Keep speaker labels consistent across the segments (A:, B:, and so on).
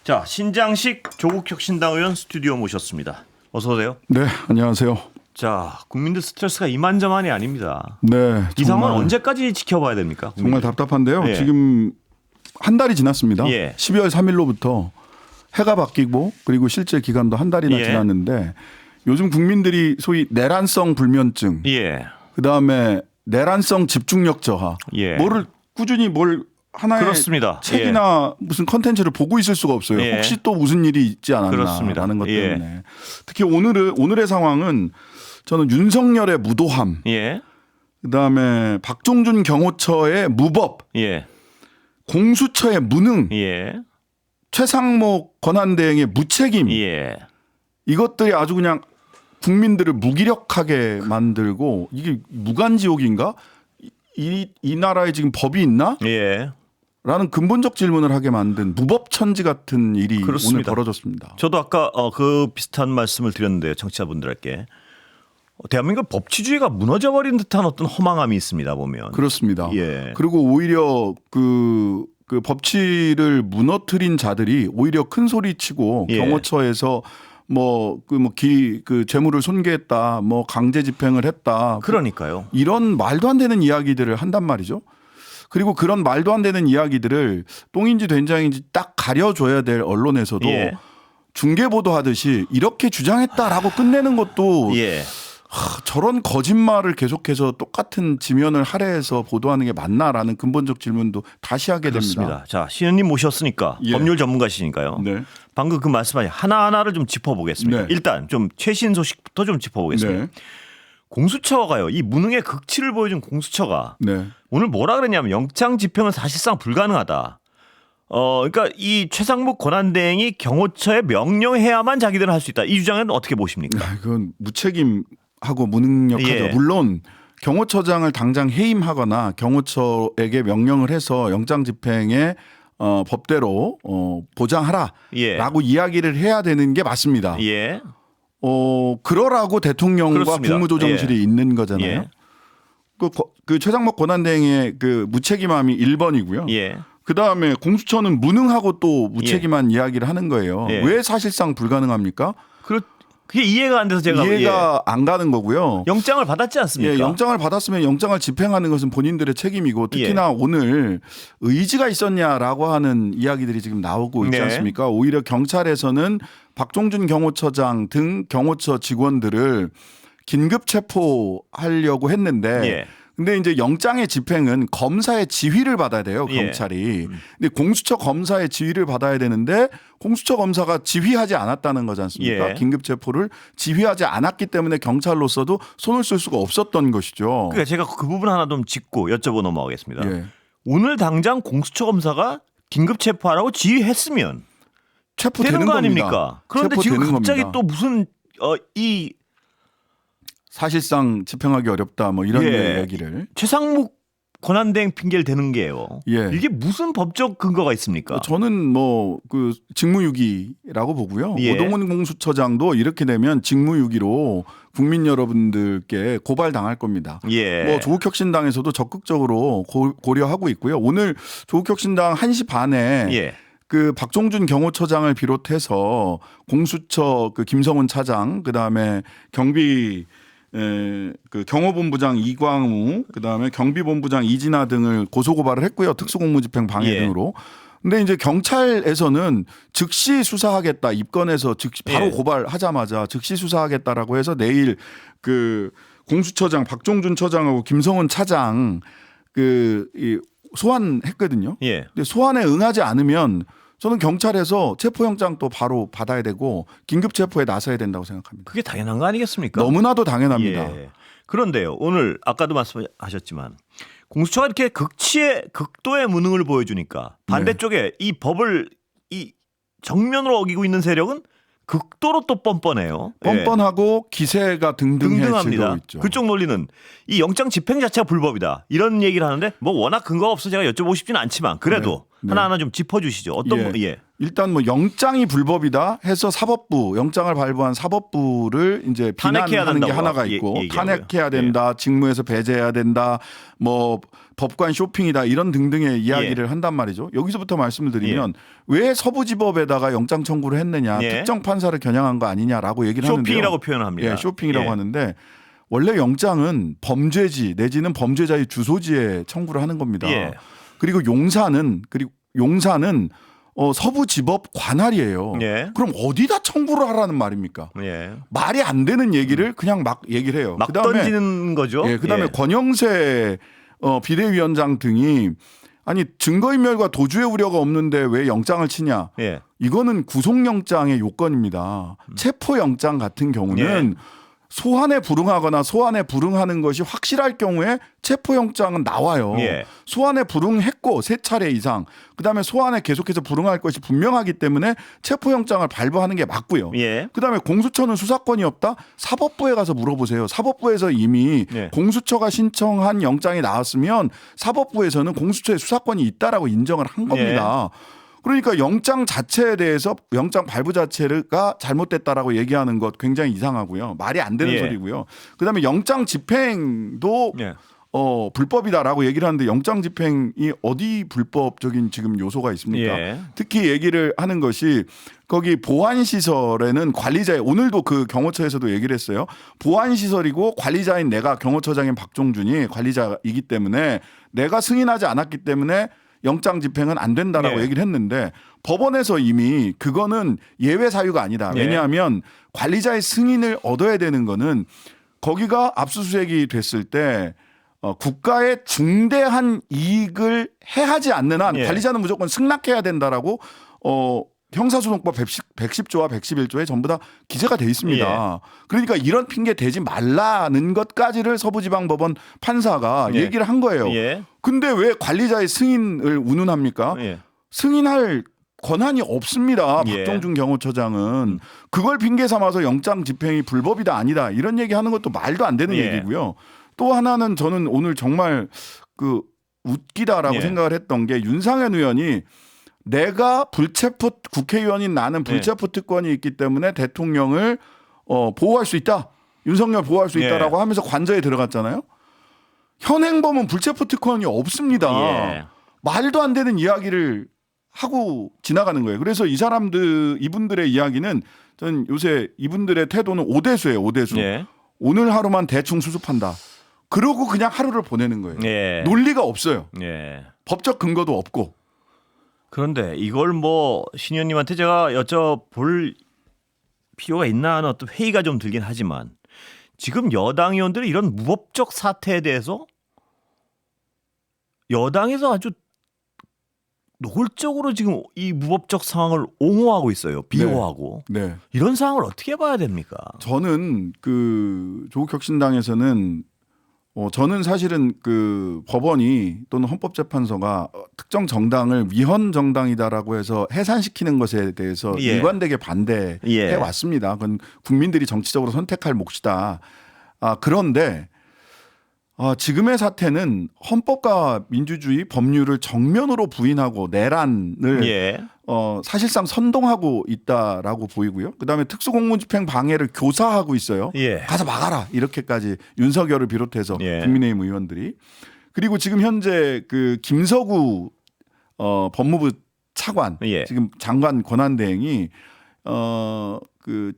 A: 자, 신장식 조국혁신당 의원 스튜디오 모셨습니다. 어서 오세요.
B: 네, 안녕하세요.
A: 자, 국민들 스트레스가 이만저만이 아닙니다.
B: 네,
A: 이 상황은 언제까지 지켜봐야 됩니까?
B: 정말 답답한데요.
A: 예.
B: 지금 한 달이 지났습니다.
A: 예.
B: 12월 3일로부터 해가 바뀌고 그리고 실제 기간도 한 달이나
A: 예.
B: 지났는데 요즘 국민들이 소위 내란성 불면증,
A: 예.
B: 그다음에 내란성 집중력 저하,
A: 예.
B: 뭐를 꾸준히 뭘 하나의
A: 그렇습니다.
B: 책이나 무슨 컨텐츠를 보고 있을 수가 없어요.
A: 예.
B: 혹시 또 무슨 일이 있지
A: 그렇습니다.
B: 않았나라는 것
A: 예.
B: 때문에 특히 오늘의 상황은 저는 윤석열의 무도함,
A: 예.
B: 그다음에 박종준 경호처의 무법,
A: 예.
B: 공수처의 무능,
A: 예.
B: 최상목 권한대행의 무책임,
A: 예.
B: 이것들이 아주 그냥 국민들을 무기력하게 만들고 이게 무간지옥인가? 이 나라에 지금 법이 있나?
A: 예.
B: 라는 근본적 질문을 하게 만든 무법천지 같은 일이
A: 그렇습니다.
B: 오늘 벌어졌습니다.
A: 저도 아까 그 비슷한 말씀을 드렸는데요. 청취자분들께. 대한민국 법치주의가 무너져버린 듯한 어떤 허망함이 있습니다. 보면.
B: 그렇습니다.
A: 예.
B: 그리고 오히려 그 법치를 무너뜨린 자들이 오히려 큰 소리치고
A: 예.
B: 경호처에서 그 재물을 손괴했다, 뭐 강제 집행을 했다.
A: 그러니까요.
B: 이런 말도 안 되는 이야기들을 한단 말이죠. 그리고 그런 말도 안 되는 이야기들을 똥인지 된장인지 딱 가려줘야 될 언론에서도
A: 예.
B: 중계 보도하듯이 이렇게 주장했다라고 끝내는 것도
A: 예.
B: 저런 거짓말을 계속해서 똑같은 지면을 할애해서 보도하는 게 맞나라는 근본적 질문도 다시 하게 됩니다.
A: 그렇습니다. 자, 시은님 모셨으니까
B: 예.
A: 법률 전문가시니까요.
B: 네.
A: 방금 그 말씀하신 하나하나를 좀 짚어보겠습니다.
B: 네.
A: 일단 좀 최신 소식부터 좀 짚어보겠습니다.
B: 네.
A: 공수처가요. 이 무능의 극치를 보여준 공수처가
B: 네.
A: 오늘 뭐라 그랬냐면 영장 집행은 사실상 불가능하다. 그러니까 이 최상목 권한대행이 경호처에 명령해야만 자기들은 할 수 있다. 이 주장은 어떻게 보십니까?
B: 그건 무책임하고 무능력하죠.
A: 예.
B: 물론 경호처장을 당장 해임하거나 경호처에게 명령을 해서 영장 집행에 법대로 보장하라라고
A: 예.
B: 이야기를 해야 되는 게 맞습니다.
A: 예.
B: 그러라고 대통령과
A: 그렇습니다.
B: 국무조정실이
A: 예.
B: 있는 거잖아요.
A: 예.
B: 그 최상목 권한대행의 그 무책임함이 1번이고요.
A: 예.
B: 그다음에 공수처는 무능하고 또 무책임한 이야기를 하는 거예요.
A: 예.
B: 왜 사실상 불가능합니까?
A: 그게 이해가 안 돼서 제가
B: 이해가 안 가는 거고요.
A: 영장을 받았지 않습니까?
B: 예, 영장을 받았으면 영장을 집행하는 것은 본인들의 책임이고 특히나 오늘 의지가 있었냐라고 하는 이야기들이 지금 나오고 있지
A: 네.
B: 않습니까? 오히려 경찰에서는 박종준 경호처장 등 경호처 직원들을 긴급 체포하려고 했는데
A: 예.
B: 근데 이제 영장의 집행은 검사의 지휘를 받아야 돼요,
A: 예.
B: 경찰이. 근데 공수처 검사의 지휘를 받아야 되는데 공수처 검사가 지휘하지 않았다는 거지 않습니까?
A: 예.
B: 긴급 체포를 지휘하지 않았기 때문에 경찰로서도 손을 쓸 수가 없었던 것이죠.
A: 그러니까 제가 그 부분 하나 좀 짚고 여쭤보 넘어가겠습니다.
B: 예.
A: 오늘 당장 공수처 검사가 긴급 체포하라고 지휘했으면
B: 체포되는
A: 되는 거
B: 겁니다.
A: 아닙니까? 그런데 지금
B: 체포되는
A: 갑자기
B: 겁니다.
A: 또 무슨 이
B: 사실상 집행하기 어렵다 뭐 이런
A: 예.
B: 얘기를.
A: 최상목 권한대행 핑계를 대는 게요.
B: 예.
A: 이게 무슨 법적 근거가 있습니까?
B: 저는 뭐 그 직무유기라고 보고요.
A: 예.
B: 오동훈 공수처장도 이렇게 되면 직무유기로 국민 여러분들께 고발당할 겁니다.
A: 예.
B: 뭐 조국혁신당에서도 적극적으로 고려하고 있고요. 오늘 조국혁신당 1시 반에
A: 예.
B: 그 박종준 경호처장을 비롯해서 공수처 그 김성훈 차장, 그다음에 그 경호본부장 이광우, 그다음에 경비본부장 이진아 등을 고소고발을 했고요. 특수공무집행 방해
A: 예.
B: 등으로. 근데 이제 경찰에서는 즉시 수사하겠다, 입건해서 즉시 바로
A: 예.
B: 고발하자마자 즉시 수사하겠다라고 해서 내일 그 공수처장 박종준 처장하고 김성훈 차장 이 소환했거든요.
A: 예.
B: 근데 소환에 응하지 않으면 저는 경찰에서 체포영장 또 바로 받아야 되고 긴급 체포에 나서야 된다고 생각합니다.
A: 그게 당연한 거 아니겠습니까?
B: 너무나도 당연합니다.
A: 예. 그런데요. 오늘 아까도 말씀하셨지만 공수처가 이렇게 극도의 무능을 보여주니까 반대쪽에 이 법을 이 정면으로 어기고 있는 세력은 극도로 또 뻔뻔해요.
B: 뻔뻔하고 기세가 등등해지고
A: 등등합니다.
B: 있죠.
A: 그쪽 논리는 이 영장 집행 자체가 불법이다. 이런 얘기를 하는데 뭐 워낙 근거가 없어 제가 여쭤보고 싶지는 않지만 그래도
B: 네.
A: 하나하나 좀 짚어주시죠. 어떤 예.
B: 일단 뭐 영장이 불법이다 해서 사법부 영장을 발부한 사법부를 이제 비난하는 게 하나가 있고 탄핵해야 된다, 직무에서 배제해야 된다, 뭐 법관 쇼핑이다 이런 등등의 이야기를 한단 말이죠. 여기서부터 말씀을 드리면 왜 서부지법에다가 영장 청구를 했느냐, 특정 판사를 겨냥한 거 아니냐라고 얘기를 하는데요.
A: 쇼핑이라고 표현합니다.
B: 예, 쇼핑이라고 하는데 원래 영장은 범죄지 내지는 범죄자의 주소지에 청구를 하는 겁니다. 그리고 용사는 서부지법 관할이에요. 그럼 어디다 청구를 하라는 말입니까? 말이 안 되는 얘기를 그냥 막 얘기를 해요.
A: 막 던지는 거죠.
B: 그다음에 권영세 비대위원장 등이 아니 증거인멸과 도주의 우려가 없는데 왜 영장을 치냐? 이거는 구속영장의 요건입니다. 체포영장 같은 경우는 소환에 불응하거나 소환에 불응하는 것이 확실할 경우에 체포영장은 나와요. 소환에 불응했고 3차례 이상 그다음에 소환에 계속해서 불응할 것이 분명하기 때문에 체포영장을 발부하는 게 맞고요. 그다음에 공수처는 수사권이 없다? 사법부에 가서 물어보세요. 사법부에서 이미 공수처가 신청한 영장이 나왔으면 사법부에서는 공수처의 수사권이 있다라고 인정을 한 겁니다. 그러니까 영장 자체에 대해서 영장 발부 자체가 잘못됐다라고 얘기하는 것 굉장히 이상하고요. 말이 안 되는 소리고요. 그다음에 영장 집행도 불법이다라고 얘기를 하는데 영장 집행이 어디 불법적인 지금 요소가 있습니까? 특히 얘기를 하는 것이 거기 보안시설에는 관리자의 오늘도 그 경호처에서도 얘기를 했어요. 보안시설이고 관리자인 내가 경호처장인 박종준이 관리자이기 때문에 내가 승인하지 않았기 때문에 영장 집행은 안 된다라고 얘기를 했는데 법원에서 이미 그거는 예외 사유가 아니다. 왜냐하면 관리자의 승인을 얻어야 되는 거는 거기가 압수수색이 됐을 때 국가의 중대한 이익을 해하지 않는 한 관리자는 무조건 승낙해야 된다라고 형사소송법 110조와 111조에 전부 다 기재가 돼 있습니다. 그러니까 이런 핑계 대지 말라는 것까지를 서부지방법원 판사가 얘기를 한 거예요. 근데 왜 관리자의 승인을 운운합니까? 승인할 권한이 없습니다. 박종준 경호처장은. 그걸 핑계 삼아서 영장 집행이 불법이다 아니다 이런 얘기하는 것도 말도 안 되는 얘기고요. 또 하나는 저는 오늘 정말 그 웃기다라고 생각을 했던 게 윤상현 의원이 내가 불체포 국회의원인 나는 불체포 특권이 있기 때문에 대통령을 보호할 수 있다. 윤석열 보호할 수 있다라고 하면서 관저에 들어갔잖아요. 현행범은 불체포 특권이 없습니다. 말도 안 되는 이야기를 하고 지나가는 거예요. 그래서 이분들의 이야기는 저는 요새 이분들의 태도는 오대수예요. 오대수. 오늘 하루만 대충 수습한다. 그러고 그냥 하루를 보내는 거예요. 논리가 없어요. 법적 근거도 없고.
A: 그런데 이걸 뭐 신 의원님한테 제가 여쭤볼 필요가 있나 하는 어떤 회의가 좀 들긴 하지만 지금 여당 의원들이 이런 무법적 사태에 대해서 여당에서 아주 노골적으로 지금 이 무법적 상황을 옹호하고 있어요. 비호하고. 이런 상황을 어떻게 봐야 됩니까?
B: 저는 그 조국혁신당에서는 저는 사실은 그 법원이 또는 헌법재판소가 특정 정당을 위헌 정당이다라고 해서 해산시키는 것에 대해서 일관되게 반대해 왔습니다. 그건 국민들이 정치적으로 선택할 몫이다. 그런데 지금의 사태는 헌법과 민주주의 법률을 정면으로 부인하고 내란을 사실상 선동하고 있다라고 보이고요. 그다음에 특수공무집행 방해를 교사하고 있어요. 가서 막아라 이렇게까지 윤석열을 비롯해서 국민의힘 의원들이. 그리고 지금 현재 그 김서구 법무부 차관 지금 장관 권한대행이 그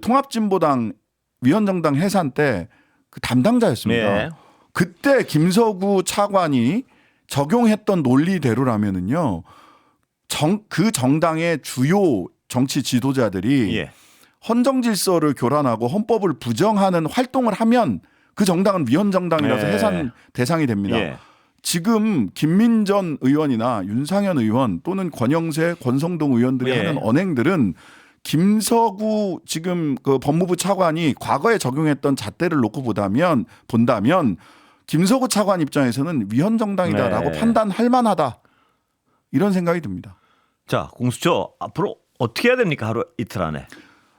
B: 통합진보당 위헌정당 해산 때 그 담당자였습니다. 그때 김서구 차관이 적용했던 논리대로라면은요, 그 정당의 주요 정치 지도자들이 헌정 질서를 교란하고 헌법을 부정하는 활동을 하면 그 정당은 위헌 정당이라서 해산 대상이 됩니다. 지금 김민전 의원이나 윤상현 의원 또는 권영세, 권성동 의원들이 하는 언행들은 김서구 지금 그 법무부 차관이 과거에 적용했던 잣대를 놓고 본다면 김서구 차관 입장에서는 위헌 정당이다라고 판단할 만하다 이런 생각이 듭니다.
A: 자, 공수처 앞으로 어떻게 해야 됩니까? 하루 이틀 안에.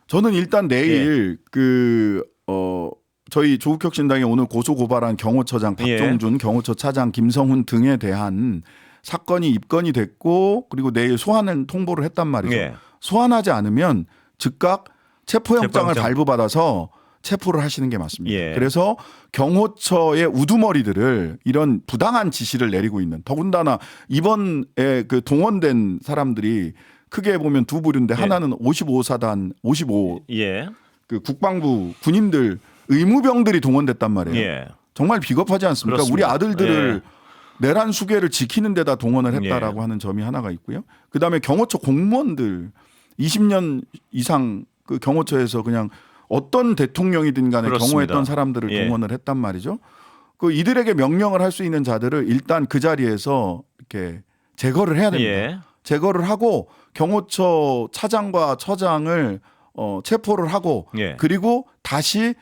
B: 저는 일단 내일 저희 조국혁신당이 오늘 고소 고발한 경호처장 박종준 경호처 차장 김성훈 등에 대한 사건이 입건이 됐고 그리고 내일 소환을 통보를 했단 말이죠.
A: 예.
B: 소환하지 않으면 즉각 체포영장을
A: 체포영장.
B: 발부받아서 체포를 하시는 게 맞습니다.
A: 예.
B: 그래서 경호처의 우두머리들을 이런 부당한 지시를 내리고 있는 더군다나 이번에 그 동원된 사람들이 크게 보면 두 부류인데 하나는 55사단 55
A: 예.
B: 그 국방부 군인들 의무병들이 동원됐단 말이에요.
A: 예.
B: 정말 비겁하지 않습니까?
A: 그렇습니다.
B: 우리 아들들을
A: 예.
B: 내란 수계를 지키는 데다 동원을 했다라고
A: 예.
B: 하는 점이 하나가 있고요. 그다음에 경호처 공무원들 20년 이상 그 경호처에서 그냥 어떤 대통령이든 간에
A: 그렇습니다.
B: 경호했던 사람들을
A: 예.
B: 동원을 했단 말이죠. 그 이들에게 명령을 할 수 있는 자들을 일단 그 자리에서 이렇게 제거를 해야 됩니다.
A: 예.
B: 제거를 하고 경호처 차장과 처장을 체포를 하고
A: 예.
B: 그리고 다시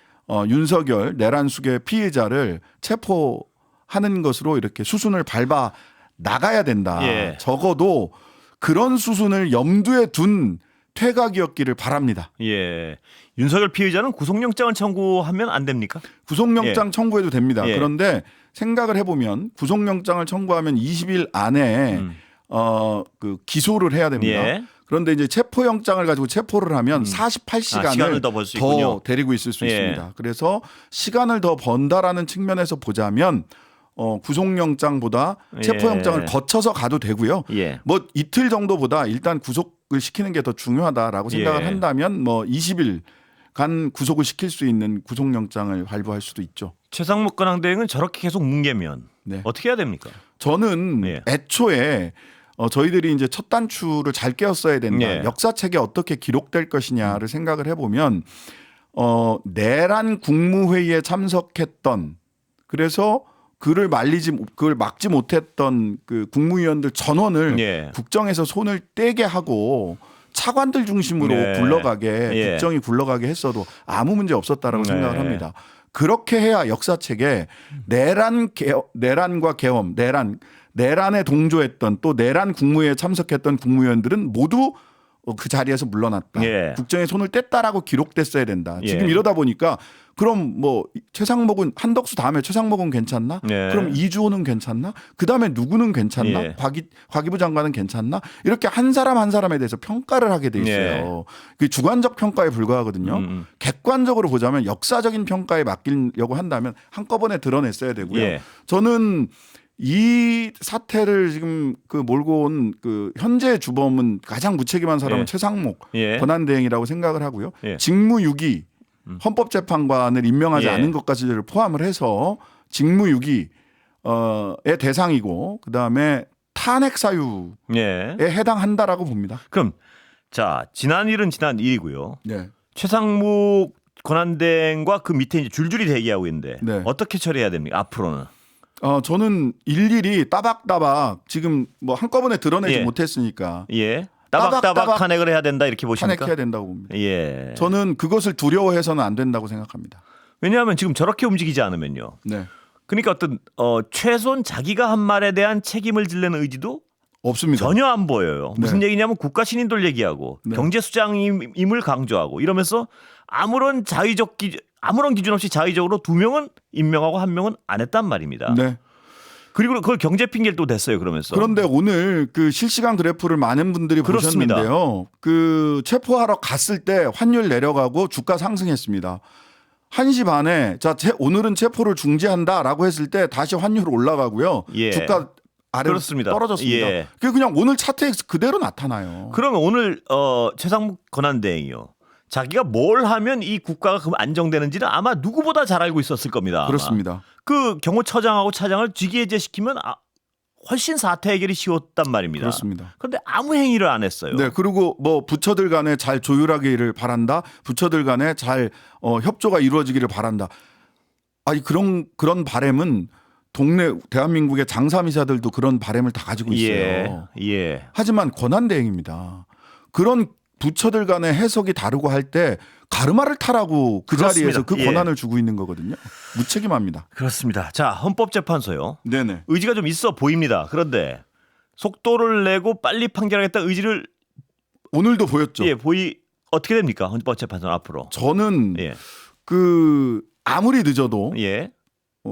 B: 윤석열 내란 수계 피해자를 체포하는 것으로 이렇게 수순을 밟아 나가야 된다.
A: 예.
B: 적어도 그런 수순을 염두에 둔 퇴각이었기를 바랍니다.
A: 예. 윤석열 피의자는 구속영장을 청구하면 안 됩니까?
B: 구속영장
A: 예.
B: 청구해도 됩니다.
A: 예.
B: 그런데 생각을 해보면 구속영장을 청구하면 20일 안에 그 기소를 해야 됩니다.
A: 예.
B: 그런데 이제 체포영장을 가지고 체포를 하면
A: 시간을
B: 48시간을
A: 더 벌 수 있군요.
B: 더 데리고 있을 수
A: 예.
B: 있습니다. 그래서 시간을 더 번다라는 측면에서 보자면 구속영장보다
A: 예.
B: 체포영장을 거쳐서 가도 되고요.
A: 예.
B: 뭐 이틀 정도보다 일단 구속을 시키는 게 더 중요하다라고 생각을
A: 예.
B: 한다면 뭐 20일 간 구속을 시킬 수 있는 구속영장을 발부할 수도 있죠.
A: 최상목 권한대행은 저렇게 계속 뭉개면
B: 네.
A: 어떻게 해야 됩니까?
B: 저는
A: 예.
B: 애초에 저희들이 이제 첫 단추를 잘 깨었어야 된다.
A: 예.
B: 역사책에 어떻게 기록될 것이냐를 생각을 해보면 내란 국무회의에 참석했던 그래서 그걸 막지 못했던 그 국무위원들 전원을
A: 예.
B: 국정에서 손을 떼게 하고 차관들 중심으로
A: 예.
B: 굴러가게
A: 예.
B: 국정이 굴러가게 했어도 아무 문제 없었다라고
A: 네.
B: 생각을 합니다. 그렇게 해야 역사책에 내란과 계엄, 내란에 동조했던 또 내란 국무회에 참석했던 국무위원들은 모두 그 자리에서 물러났다.
A: 예.
B: 국정에 손을 뗐다라고 기록됐어야 된다.
A: 예.
B: 지금 이러다 보니까 그럼 뭐 최상목은 한덕수 다음에 최상목은 괜찮나?
A: 예.
B: 그럼 이주호는 괜찮나? 그 다음에 누구는 괜찮나?
A: 예.
B: 과기부 장관은 괜찮나? 이렇게 한 사람 한 사람에 대해서 평가를 하게 돼 있어요. 그 주관적 평가에 불과하거든요. 객관적으로 보자면 역사적인 평가에 맡기려고 한다면 한꺼번에 드러냈어야 되고요.
A: 예.
B: 저는 이 사태를 지금 그 몰고 온 그 현재 주범은 가장 무책임한 사람은
A: 예.
B: 최상목
A: 예.
B: 권한대행이라고 생각을 하고요.
A: 예.
B: 직무유기 헌법재판관을 임명하지
A: 예.
B: 않은 것까지를 포함을 해서 직무유기의 대상이고 그다음에 탄핵 사유에
A: 예.
B: 해당한다라고 봅니다.
A: 그럼 자 지난 일은 지난 일이고요.
B: 네.
A: 최상목 권한대행과 그 밑에 이제 줄줄이 대기하고 있는데
B: 네.
A: 어떻게 처리해야 됩니까? 앞으로는.
B: 저는 일일이 따박따박 지금 뭐 한꺼번에 드러내지
A: 예.
B: 못했으니까
A: 예. 따박따박
B: 따박따박
A: 탄핵을 해야 된다 이렇게 보십니까?
B: 탄핵해야 된다고 봅니다.
A: 예.
B: 저는 그것을 두려워해서는 안 된다고 생각합니다.
A: 왜냐하면 지금 저렇게 움직이지 않으면요.
B: 네.
A: 그러니까 어떤 최소한 자기가 한 말에 대한 책임을 지려는 의지도
B: 없습니다.
A: 전혀 안 보여요. 무슨
B: 네.
A: 얘기냐면 국가 신인들 얘기하고
B: 네.
A: 경제 수장임을 강조하고 이러면서 아무런 기준 없이 자의적으로 두 명은 임명하고 한 명은 안 했단 말입니다.
B: 네.
A: 그리고 그걸 경제 핑계를 또 댔어요. 그러면서.
B: 그런데 오늘 그 실시간 그래프를 많은 분들이
A: 그렇습니다.
B: 보셨는데요. 그 체포하러 갔을 때 환율 내려가고 주가 상승했습니다. 1시 반에 오늘은 체포를 중지한다라고 했을 때 다시 환율 올라가고요.
A: 예.
B: 주가 아래로
A: 그렇습니다.
B: 떨어졌습니다.
A: 예.
B: 그게 그냥 오늘 차트에 그대로 나타나요.
A: 그러면 오늘 최상목 권한대행이요. 자기가 뭘 하면 이 국가가 그럼 안정되는지는 아마 누구보다 잘 알고 있었을 겁니다. 아마.
B: 그렇습니다.
A: 그 경호처장하고 차장을 직위해제시키면 훨씬 사태 해결이 쉬웠단 말입니다.
B: 그렇습니다.
A: 그런데 아무 행위를 안 했어요.
B: 네, 그리고 뭐 부처들 간에 잘 조율하기를 바란다. 부처들 간에 잘 협조가 이루어지기를 바란다. 아니 그런 바램은 동네 대한민국의 장사미사들도 그런 바램을 다 가지고 있어요.
A: 예.
B: 하지만 권한대행입니다. 그런 부처들 간의 해석이 다르고 할 때 가르마를 타라고 그
A: 그렇습니다.
B: 자리에서 그
A: 예.
B: 권한을 주고 있는 거거든요. 무책임합니다.
A: 그렇습니다. 자, 헌법재판소요.
B: 네네.
A: 의지가 좀 있어 보입니다. 그런데 속도를 내고 빨리 판결하겠다 의지를
B: 오늘도 보였죠.
A: 어떻게 됩니까? 헌법재판소 앞으로.
B: 저는
A: 예.
B: 그 아무리 늦어도
A: 예.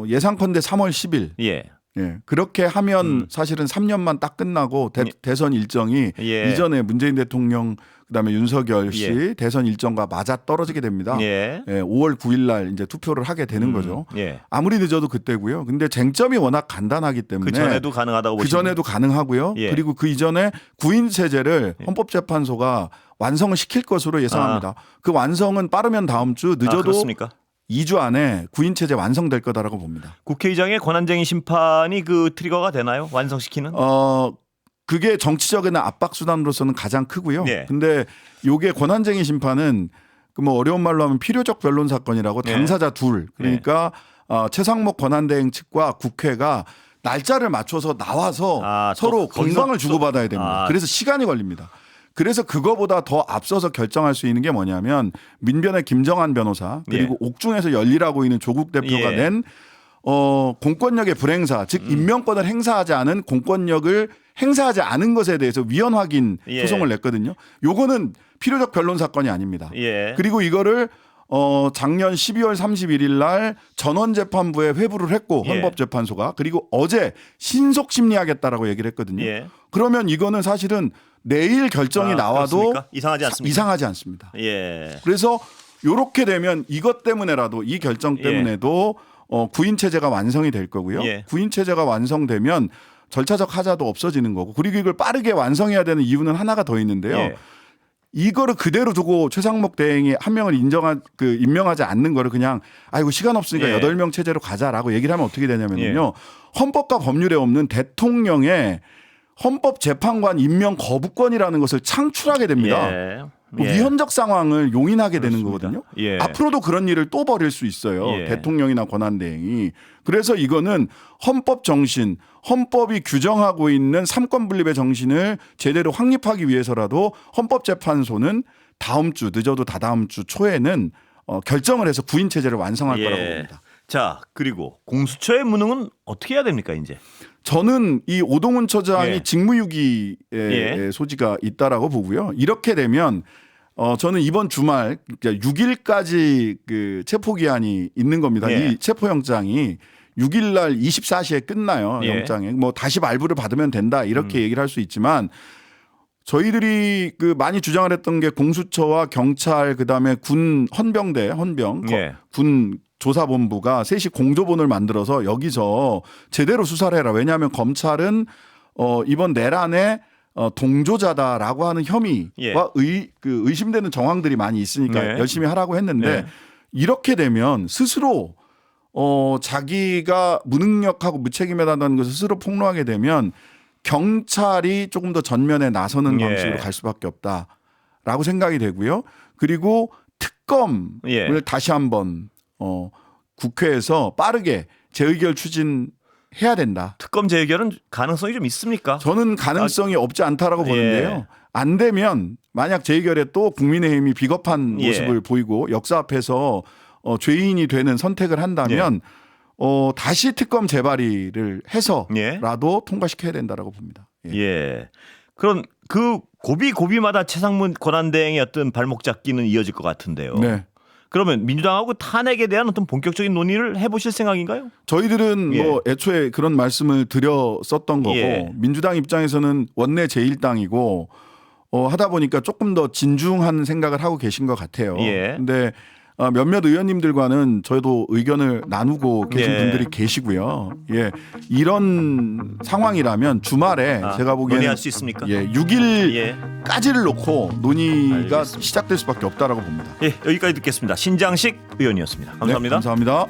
B: 예상컨대 3월 10일
A: 예.
B: 예, 그렇게 하면 사실은 3년만 딱 끝나고 대선 일정이
A: 예.
B: 이전에 문재인 대통령 그다음에 윤석열 씨
A: 예.
B: 대선 일정과 맞아 떨어지게 됩니다.
A: 예.
B: 예, 5월 9일 날 이제 투표를 하게 되는 거죠.
A: 예.
B: 아무리 늦어도 그때고요. 근데 쟁점이 워낙 간단하기 때문에
A: 그 전에도 가능하다고 보시면
B: 전에도 가능하고요.
A: 예.
B: 그리고 그 이전에 구인 체제를 헌법재판소가 완성을 시킬 것으로 예상합니다. 그 완성은 빠르면 다음 주, 늦어도
A: 그렇습니까?
B: 2주 안에 구인 체제 완성될 거다라고 봅니다.
A: 국회의장의 권한쟁의 심판이 그 트리거가 되나요? 완성시키는?
B: 그게 정치적인 압박 수단으로서는 가장 크고요.
A: 네.
B: 근데 요게 권한쟁의 심판은 그 뭐 어려운 말로 하면 필요적 변론 사건이라고
A: 네.
B: 당사자 둘 그러니까 최상목 권한대행 측과 국회가 날짜를 맞춰서 나와서 서로 공방을 주고받아야 됩니다. 그래서 시간이 걸립니다. 그래서 그거보다 더 앞서서 결정할 수 있는 게 뭐냐면 민변의 김정한 변호사 그리고 옥중에서 열리라고 있는 조국 대표가 낸 공권력의 불행사 즉 임명권을 행사하지 않은 공권력을 행사하지 않은 것에 대해서 위헌 확인 소송을 냈거든요. 요거는 필요적 변론 사건이 아닙니다. 그리고 이거를 작년 12월 31일 날 전원재판부에 회부를 했고 헌법재판소가 그리고 어제 신속 심리하겠다라고 얘기를 했거든요. 그러면 이거는 사실은 내일 결정이 나와도 이상하지 않습니다. 그래서 이렇게 되면 이것 때문에라도 이 결정 때문에도 구인 체제가 완성이 될 거고요. 구인 체제가 완성되면 절차적 하자도 없어지는 거고 그리고 이걸 빠르게 완성해야 되는 이유는 하나가 더 있는데요. 이거를 그대로 두고 최상목 대행이 한 명을 임명하지 않는 거를 그냥 아이고 시간 없으니까 8명 체제로 가자라고 얘기를 하면 어떻게 되냐면요. 헌법과 법률에 없는 대통령의 헌법재판관 임명 거부권이라는 것을 창출하게 됩니다. 위헌적 상황을 용인하게 되는 거거든요. 앞으로도 그런 일을 또 벌일 수 있어요. 대통령이나 권한대행이. 그래서 이거는 헌법 정신, 헌법이 규정하고 있는 삼권 분립의 정신을 제대로 확립하기 위해서라도 헌법재판소는 다음 주 늦어도 다다음 주 초에는 결정을 해서 구인 체제를 완성할 거라고 봅니다.
A: 자, 그리고 공수처의 무능은 어떻게 해야 됩니까, 이제?
B: 저는 이 오동훈 처장이 직무유기의 소지가 있다라고 보고요. 이렇게 되면 저는 이번 주말 6일까지 그 체포기한이 있는 겁니다. 이 체포영장이 6일 날 24시에 끝나요. 영장에. 뭐 다시 발부를 받으면 된다 이렇게 얘기를 할 수 있지만 저희들이 그 많이 주장을 했던 게 공수처와 경찰 그다음에 군 헌병대 군 조사본부가 셋이 공조본을 만들어서 여기서 제대로 수사를 해라. 왜냐하면 검찰은 이번 내란에 동조자다라고 하는 혐의와 의심되는 정황들이 많이 있으니까 열심히 하라고 했는데 이렇게 되면 스스로 자기가 무능력하고 무책임하다는 것을 스스로 폭로하게 되면 경찰이 조금 더 전면에 나서는 방식으로 갈 수밖에 없다라고 생각이 되고요. 그리고 특검을 다시 한번 국회에서 빠르게 재의결 추진해야 된다.
A: 특검 재의결은 가능성이 좀 있습니까?
B: 저는 가능성이 없지 않다라고 보는데요. 안 되면 만약 재의결에 또 국민의힘이 비겁한 모습을 보이고 역사 앞에서 죄인이 되는 선택을 한다면 다시 특검 재발의를 해서라도 통과시켜야 된다라고 봅니다.
A: 그럼 그 고비마다 최상문 권한대행의 어떤 발목 잡기는 이어질 것 같은데요. 그러면 민주당하고 탄핵에 대한 어떤 본격적인 논의를 해보실 생각인가요?
B: 저희들은 뭐 애초에 그런 말씀을 드렸었던 거고 민주당 입장에서는 원내 제1당이고 하다 보니까 조금 더 진중한 생각을 하고 계신 것 같아요. 근데 몇몇 의원님들과는 저희도 의견을 나누고 계신 분들이 계시고요. 이런 상황이라면 주말에 제가 보기에는
A: 논의할 수 있습니까?
B: 6일까지를 놓고 논의가 시작될 수밖에 없다라고 봅니다.
A: 여기까지 듣겠습니다. 신장식 의원이었습니다. 감사합니다.
B: 감사합니다.